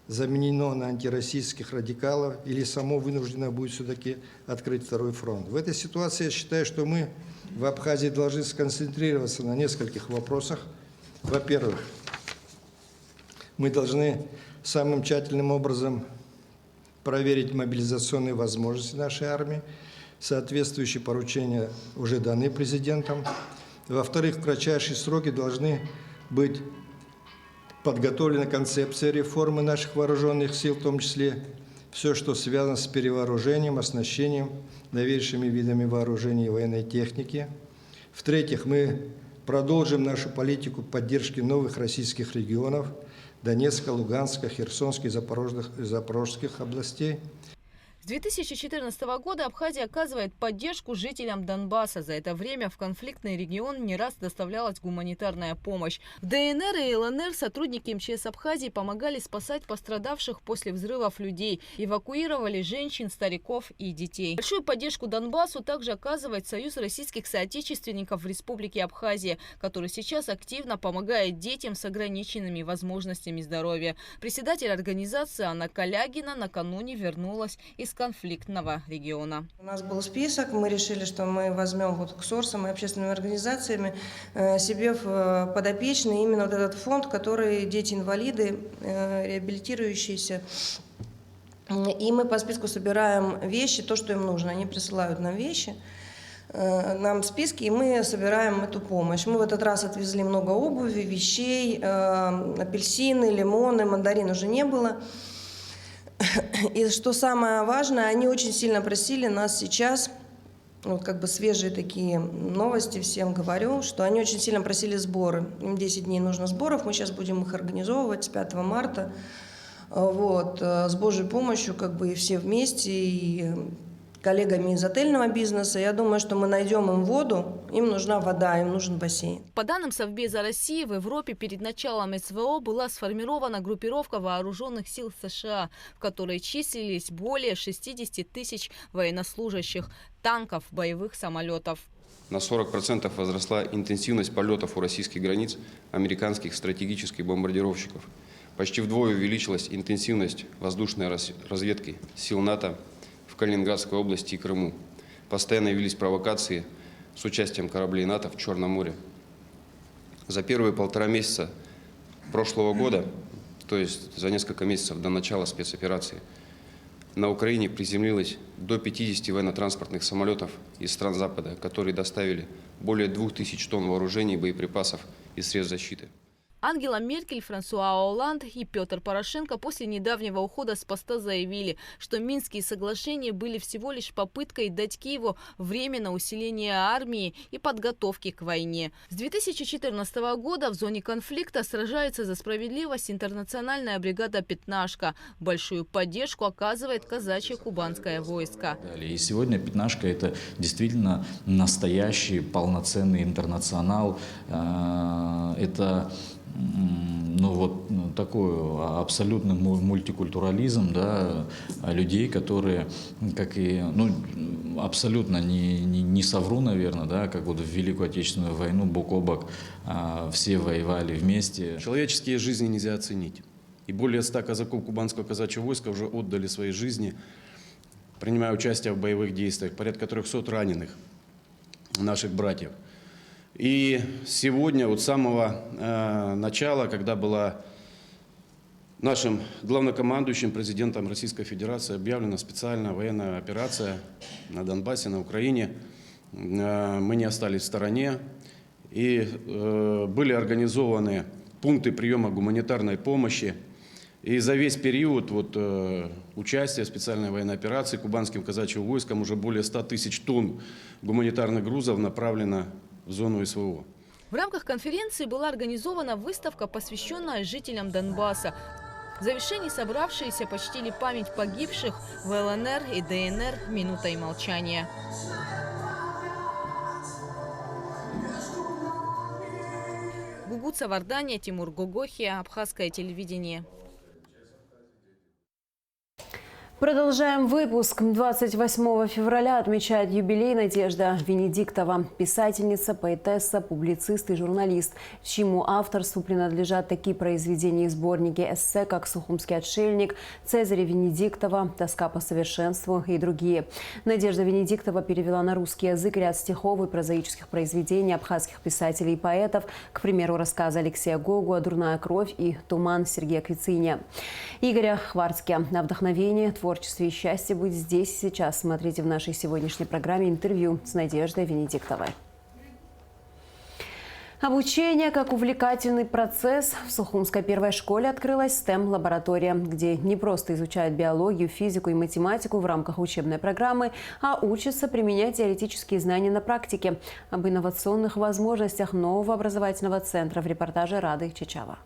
заменено на антироссийских радикалов или само вынуждено будет все-таки открыть второй фронт? В этой ситуации я считаю, что мы в Абхазии должны сконцентрироваться на нескольких вопросах. Во-первых, мы должны самым тщательным образом проверить мобилизационные возможности нашей армии. Соответствующие поручения уже даны президентом. Во-вторых, в кратчайшие сроки должны быть подготовлена концепция реформы наших вооруженных сил, в том числе все, что связано с перевооружением, оснащением новейшими видами вооружений и военной техники. В-третьих, мы продолжим нашу политику поддержки новых российских регионов Донецка, Луганска, Херсонской и Запорожских областей. С 2014 года Абхазия оказывает поддержку жителям Донбасса. За это время в конфликтный регион не раз доставлялась гуманитарная помощь. В ДНР и ЛНР сотрудники МЧС Абхазии помогали спасать пострадавших после взрывов людей, эвакуировали женщин, стариков и детей. Большую поддержку Донбассу также оказывает Союз российских соотечественников в Республике Абхазия, который сейчас активно помогает детям с ограниченными возможностями здоровья. Председатель организации Анна Калягина накануне вернулась из конфликтного региона. У нас был список, мы решили, что мы возьмем вот к СОРСам и общественными организациями себе в подопечный именно вот этот фонд, который дети-инвалиды, реабилитирующиеся. И мы по списку собираем вещи, то, что им нужно. Они присылают нам вещи, нам списки, и мы собираем эту помощь. Мы в этот раз отвезли много обуви, вещей, апельсины, лимоны, мандарин уже не было. И что самое важное, они очень сильно просили нас сейчас, вот как бы свежие такие новости, всем говорю, что они очень сильно просили сборы. Им 10 дней нужно сборов, мы сейчас будем их организовывать с 5 марта. Вот, с Божьей помощью, как бы и все вместе, и коллегами из отельного бизнеса. Я думаю, что мы найдем им воду, им нужна вода, им нужен бассейн. По данным Совбеза России, в Европе перед началом СВО была сформирована группировка вооруженных сил США, в которой числились более 60 тысяч военнослужащих, танков, боевых самолетов. На 40% возросла интенсивность полетов у российских границ американских стратегических бомбардировщиков. Почти вдвое увеличилась интенсивность воздушной разведки сил НАТО в Калининградской области и Крыму. Постоянно велись провокации с участием кораблей НАТО в Черном море. За первые 1,5 месяца прошлого года, то есть за несколько месяцев до начала спецоперации, на Украине приземлилось до 50 военно-транспортных самолетов из стран Запада, которые доставили более 2000 тонн вооружений, боеприпасов и средств защиты. Ангела Меркель, Франсуа Олланд и Петр Порошенко после недавнего ухода с поста заявили, что Минские соглашения были всего лишь попыткой дать Киеву время на усиление армии и подготовки к войне. С 2014 года в зоне конфликта сражается за справедливость интернациональная бригада «Пятнашка». Большую поддержку оказывает казачье кубанское войско. И сегодня «Пятнашка» — это действительно настоящий полноценный интернационал. Это такой абсолютный мультикультурализм, да, людей, которые, как и, абсолютно не совру, наверное, да, как вот в Великую Отечественную войну бок о бок все воевали вместе. Человеческие жизни нельзя оценить. И более 100 казаков кубанского казачьего войска уже отдали свои жизни, принимая участие в боевых действиях, порядка 300 раненых наших братьев. И сегодня, вот с самого начала, когда была нашим главнокомандующим, президентом Российской Федерации объявлена специальная военная операция на Донбассе, на Украине, мы не остались в стороне. И были организованы пункты приема гуманитарной помощи. И за весь период участия в специальной военной операции кубанским казачьим войском уже более 100 тысяч тонн гуманитарных грузов направлено в зону СВО. В рамках конференции была организована выставка, посвященная жителям Донбасса. В завершении собравшиеся почтили память погибших в ЛНР и ДНР минутой молчания. Гугут Савардания, Тимур Гогохия, Абхазское телевидение. Продолжаем выпуск. 28 февраля отмечает юбилей Надежда Венедиктова. Писательница, поэтесса, публицист и журналист, чьему авторству принадлежат такие произведения и сборники эссе, как «Сухумский отшельник», «Цезаря Венедиктова», «Тоска по совершенству» и другие. Надежда Венедиктова перевела на русский язык ряд стихов и прозаических произведений абхазских писателей и поэтов, к примеру, рассказы Алексея Гогуа «Дурная кровь» и «Туман» Сергея Квициня. Игоря Хварцки о вдохновении, творчестве и счастье быть здесь и сейчас. Смотрите в нашей сегодняшней программе интервью с Надеждой Венедиктовой. Обучение как увлекательный процесс. В Сухумской первой школе открылась STEM-лаборатория, где не просто изучают биологию, физику и математику в рамках учебной программы, а учатся применять теоретические знания на практике. Об инновационных возможностях нового образовательного центра в репортаже Рады Чичава.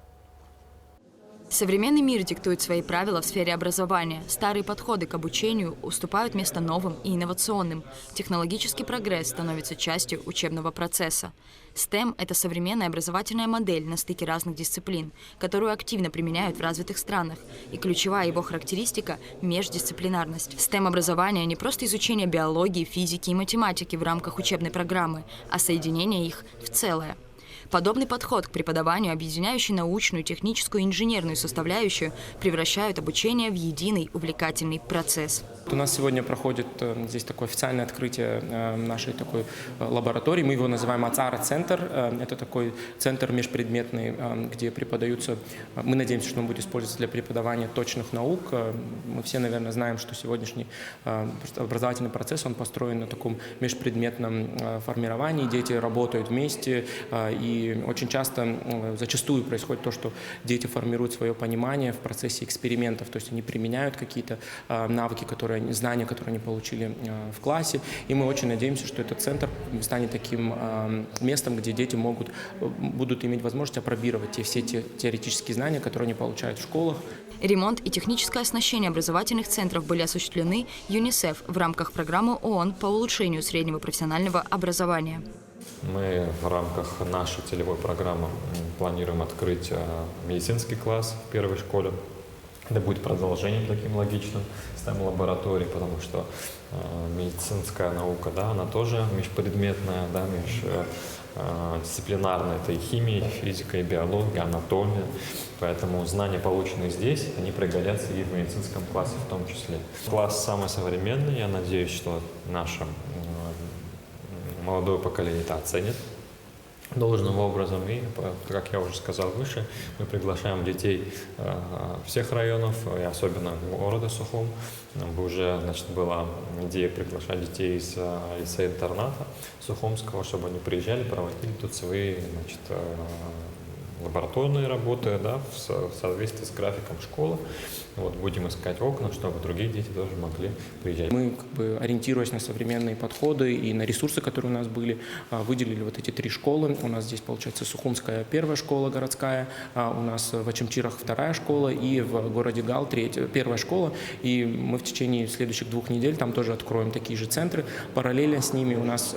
Современный мир диктует свои правила в сфере образования. Старые подходы к обучению уступают место новым и инновационным. Технологический прогресс становится частью учебного процесса. STEM – это современная образовательная модель на стыке разных дисциплин, которую активно применяют в развитых странах. И ключевая его характеристика – междисциплинарность. STEM-образование – не просто изучение биологии, физики и математики в рамках учебной программы, а соединение их в целое. Подобный подход к преподаванию, объединяющий научную, техническую и инженерную составляющую, превращают обучение в единый увлекательный процесс. У нас сегодня проходит здесь такое официальное открытие нашей такой лаборатории. Мы его называем АЦАРА-центр. Это такой центр межпредметный, где преподаются, мы надеемся, что он будет использоваться для преподавания точных наук. Мы все, наверное, знаем, что сегодняшний образовательный процесс, он построен на таком межпредметном формировании. Дети работают вместе, и очень часто, зачастую происходит то, что дети формируют свое понимание в процессе экспериментов, то есть они применяют какие-то навыки, знания, которые они получили в классе. И мы очень надеемся, что этот центр станет таким местом, где дети будут иметь возможность опробировать все те теоретические знания, которые они получают в школах. Ремонт и техническое оснащение образовательных центров были осуществлены ЮНИСЕФ в рамках программы ООН по улучшению среднего профессионального образования. Мы в рамках нашей целевой программы планируем открыть медицинский класс в первой школе. Это будет продолжением таким логичным STEM-лаборатории, потому что медицинская наука, да, она тоже межпредметная, да, междисциплинарная. Это и химия, и физика, и биология, анатомия. Поэтому знания, полученные здесь, они пригодятся и в медицинском классе в том числе. Класс самый современный. Я надеюсь, что наше молодое поколение это оценит. должным образом. И, как я уже сказал выше, мы приглашаем детей всех районов, и особенно города Сухум. Уже, значит, была идея приглашать детей из лицея-интерната Сухумского, чтобы они приезжали, проводили тут свои, значит, лабораторные работы, да, в соответствии с графиком школы. Вот, будем искать окна, чтобы другие дети тоже могли приезжать. Мы, как бы, ориентируясь на современные подходы и на ресурсы, которые у нас были, выделили вот эти 3 школы. У нас здесь, получается, Сухумская первая школа городская, у нас в Ачимчирах 2-я школа и в городе Гал 1-я школа. И мы в течение следующих 2 недель там тоже откроем такие же центры. Параллельно с ними у нас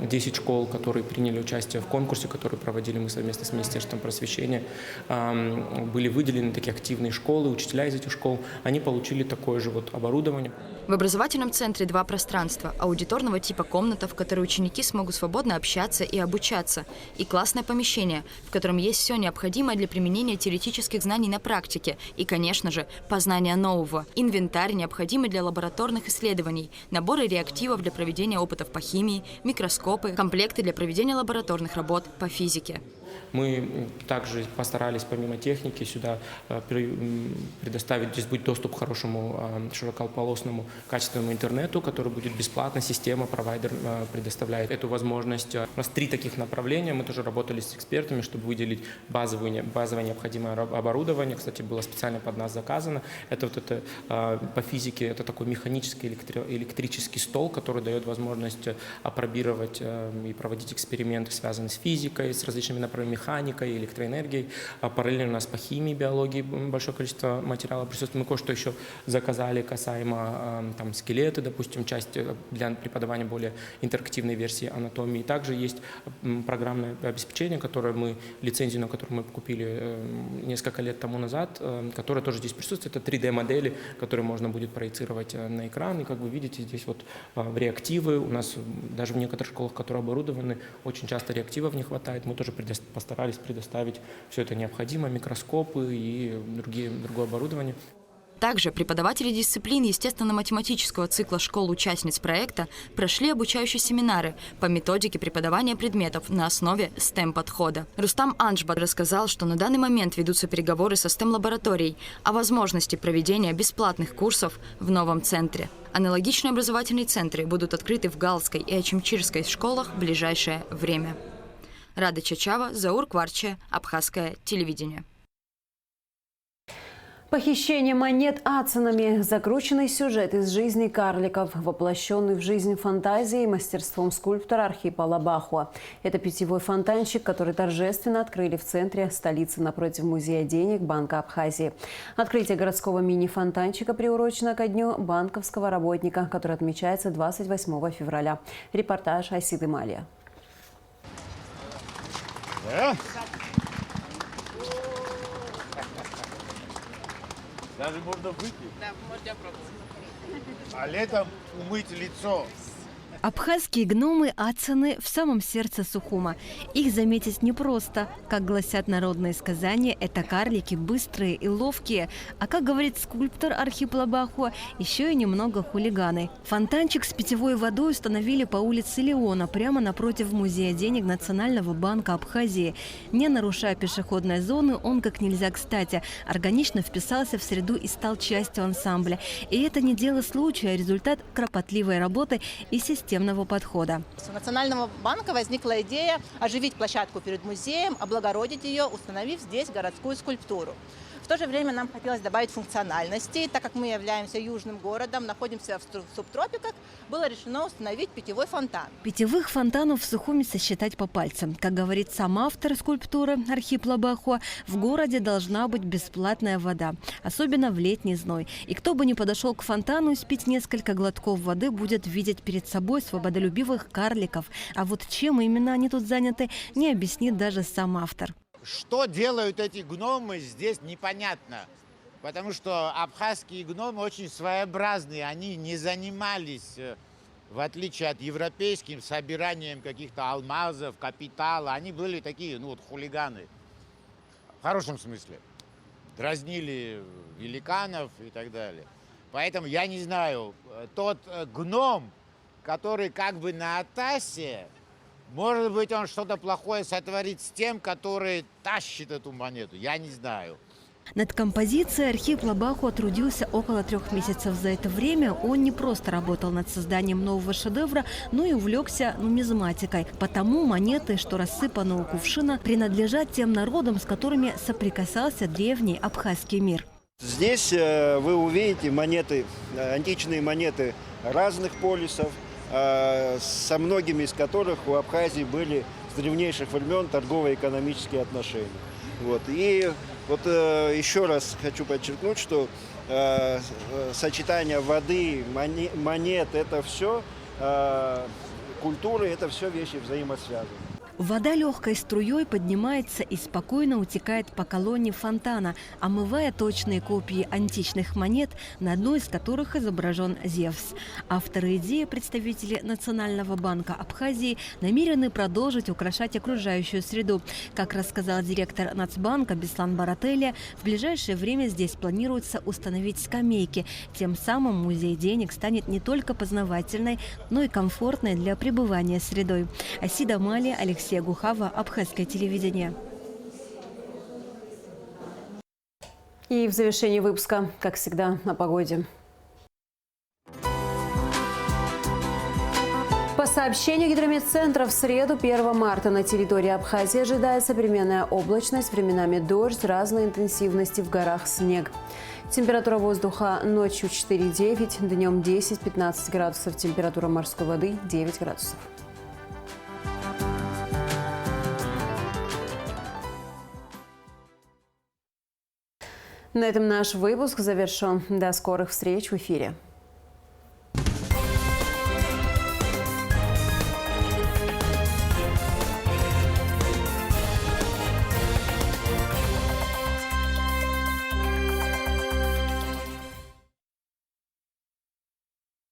10 школ, которые приняли участие в конкурсе, который проводили мы совместно с Министерством просвещения. Были выделены такие активные школы, учителя из этих школ. Они получили такое же вот оборудование. В образовательном центре 2 пространства: аудиторного типа комната, в которой ученики смогут свободно общаться и обучаться, и классное помещение, в котором есть все необходимое для применения теоретических знаний на практике и, конечно же, познания нового, инвентарь, необходимый для лабораторных исследований, наборы реактивов для проведения опытов по химии, микроскопы, комплекты для проведения лабораторных работ по физике. Мы также постарались помимо техники сюда предоставить, здесь будет доступ к хорошему широкополосному качественному интернету, который будет бесплатно, система, провайдер предоставляет эту возможность. У нас 3 таких направления, мы тоже работали с экспертами, чтобы выделить базовое необходимое оборудование, кстати, было специально под нас заказано. Это вот это по физике, это такой механический электрический стол, который дает возможность апробировать и проводить эксперименты, связанные с физикой, с различными направлениями, механикой, электроэнергией. Параллельно у нас по химии, биологии большое количество материала присутствует. Мы кое-что еще заказали касаемо там, скелеты, допустим, часть для преподавания более интерактивной версии анатомии. Также есть программное обеспечение, лицензию на которую мы купили несколько лет тому назад, которое тоже здесь присутствует. Это 3D-модели, которые можно будет проецировать на экран. И как вы видите, здесь вот реактивы. У нас даже в некоторых школах, которые оборудованы, очень часто реактивов не хватает. Мы тоже постарались предоставить все это необходимое, микроскопы и другое оборудование. Также преподаватели дисциплин естественно-математического цикла школ-участниц проекта прошли обучающие семинары по методике преподавания предметов на основе STEM-подхода. Рустам Анжбат рассказал, что на данный момент ведутся переговоры со STEM-лабораторией о возможности проведения бесплатных курсов в новом центре. Аналогичные образовательные центры будут открыты в Галской и Ачимчирской школах в ближайшее время. Рада Чачава, Заур Кварче, Абхазское телевидение. Похищение монет ацинами – закрученный сюжет из жизни карликов, воплощенный в жизнь фантазией и мастерством скульптора Архипа Лабахуа. Это питьевой фонтанчик, который торжественно открыли в центре столицы напротив Музея денег Банка Абхазии. Открытие городского мини-фонтанчика приурочено ко дню банковского работника, который отмечается 28 февраля. Репортаж Асиды Малия. Даже можно выпить. Да, можно пробовать. А летом умыть лицо. Абхазские гномы ацины в самом сердце Сухума. Их заметить непросто. Как гласят народные сказания, это карлики быстрые и ловкие. А как говорит скульптор Архип Лабахуа, еще и немного хулиганы. Фонтанчик с питьевой водой установили по улице Леона, прямо напротив Музея денег Национального банка Абхазии. Не нарушая пешеходной зоны, он как нельзя кстати органично вписался в среду и стал частью ансамбля. И это не дело случая, а результат кропотливой работы и системного подхода. У Национального банка возникла идея оживить площадку перед музеем, облагородить ее, установив здесь городскую скульптуру. В то же время нам хотелось добавить функциональности. Так как мы являемся южным городом, находимся в субтропиках, было решено установить питьевой фонтан. Питьевых фонтанов в Сухуме сосчитать по пальцам. Как говорит сам автор скульптуры Архип Лабахуа, в городе должна быть бесплатная вода, особенно в летний зной. И кто бы ни подошел к фонтану и спить несколько глотков воды, будет видеть перед собой свободолюбивых карликов. А вот чем именно они тут заняты, не объяснит даже сам автор. Что делают эти гномы здесь, непонятно. Потому что абхазские гномы очень своеобразные. Они не занимались, в отличие от европейских, собиранием каких-то алмазов, капитала. Они были такие, хулиганы. В хорошем смысле. Дразнили великанов и так далее. Поэтому я не знаю, тот гном, который как бы на Атасе, Может быть, он что-то плохое сотворит с тем, который тащит эту монету. Я не знаю. Над композицией Архип Лабаху трудился около 3 месяцев. За это время он не просто работал над созданием нового шедевра, но и увлекся нумизматикой. Потому монеты, что рассыпаны у кувшина, принадлежат тем народам, с которыми соприкасался древний абхазский мир. Здесь вы увидите монеты, античные монеты разных полисов, со многими из которых у Абхазии были с древнейших времен торгово-экономические отношения. Вот. И вот еще раз хочу подчеркнуть, что сочетание воды, монет, это все культуры, это все вещи взаимосвязаны. Вода легкой струей поднимается и спокойно утекает по колонне фонтана, омывая точные копии античных монет, на одной из которых изображен Зевс. Авторы идеи, представители Национального банка Абхазии, намерены продолжить украшать окружающую среду. Как рассказал директор Нацбанка Беслан Барателя, в ближайшее время здесь планируется установить скамейки. Тем самым музей денег станет не только познавательной, но и комфортной для пребывания средой. Асида Мали, Алексей Гухава, Абхазское телевидение. И в завершении выпуска, как всегда, о погоде. По сообщению гидрометцентра, в среду 1 марта на территории Абхазии ожидается переменная облачность, временами дождь, разной интенсивности, в горах снег. Температура воздуха ночью 4-9, днем 10-15 градусов, температура морской воды 9 градусов. На этом наш выпуск завершен. До скорых встреч в эфире.